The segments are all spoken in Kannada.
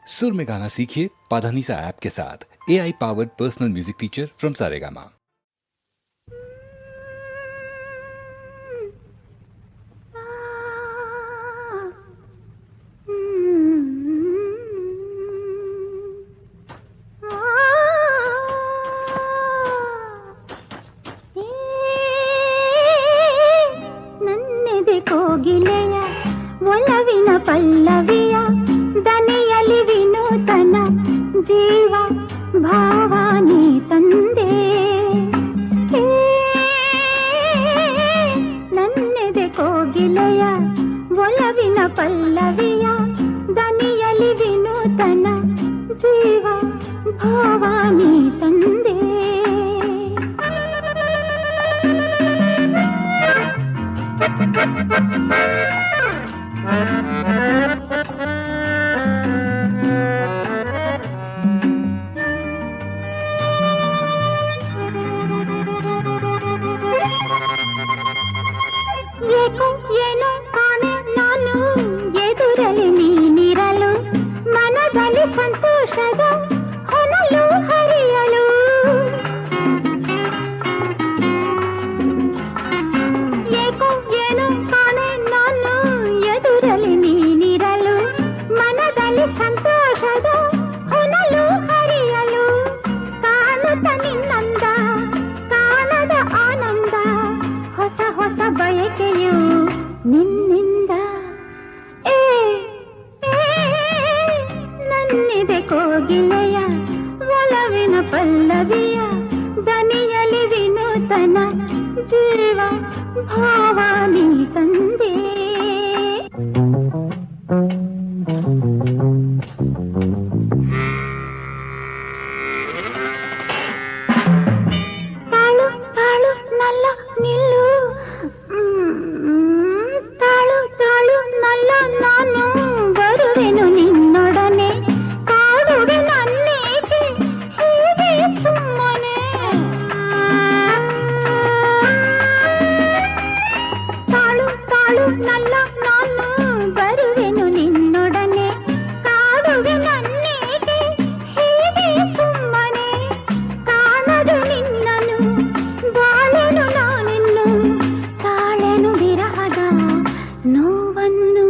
सुर में गाना सीखिए पाधानीसा ऐप के साथ। AI powered personal music teacher from Saregama. ಕೋಗಿಲೆಯ ಒಲವಿನ ಪಲ್ಲವಿಯ ದನಿಯಲಿ ವಿನೂತನ ಜೀವ ಭಾವಾನಿ ತಂದೆ ನನ್ನೆದೆ ಕೋಗಿಲೆಯ ಒಲವಿನ ಪಲ್ಲವಿಯ ದನಿಯಲಿ ವಿನೂತನ ಜೀವ ಭಾವಾನಿ ತಂದೆ ಏಕೋ ಏನೋ ಕಾಣೆ ನಾನು ಎದುರಲಿ ನೀನಿರಲು ಮನದಲ್ಲಿ ಸಂತೋಷದ ಹೊನಲು ಹರಿಯಲು ಏಕೋ ಏನೋ ಕಾಣೆ ನಾನು ಎದುರಲಿ ನೀನಿರಲು ಮನದಲ್ಲಿ ಸಂತೋಷದ ಹೊನಲು ಹರಿಯಲು ಕಾಣುತ್ತ ನಿನ್ನಂದ ಕಾಣದ ಆನಂದ ಹೊಸ ಹೊಸ ಬಯಕೆಯು ನಿನ್ನಿಂದ ನನ್ನಿದೆ ಕೋಗಿಲೆಯ ಒಲವಿನ ಪಲ್ಲವಿಯ ದನಿಯಲಿ ವಿನೂತನ ಜೀವ ಭಾವಾನಿ ತಂದೆ ತಾಳು ತಾಳು ನಲ್ಲ ನಿಲ್ಲು ತಾಳು ತಾಳು ನಲ್ಲ ನಾನು ಬರುವೆನು ನಿನ್ನೊಡನೆ ಕಾಡುವೆ ನನ್ನೇಕೆ ಹೀಗೆ ಸುಮ್ಮನೆ ತಾಳು ತಾಳು ನಲ್ಲ ನಾನು ಬರುವೆನು ನಿನ್ನೊಡನೆ ಕಾಡುವೆ ನನ್ನೇಕೆ ಹೀಗೆ ಸುಮ್ಮನೆ ಕಾಣದು ನಿನ್ನನು ಬಾಳೆನು ನಾನಿನ್ನು ತಾಳೆನು ವಿರಹದ ನೋವನ್ನು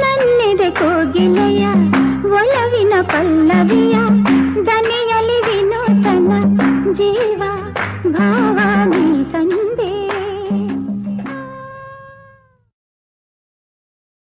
ನನ್ನಿದೆ ಕೋಗಿಲೆಯ ಒಲವಿನ ಪಲ್ಲವಿಯ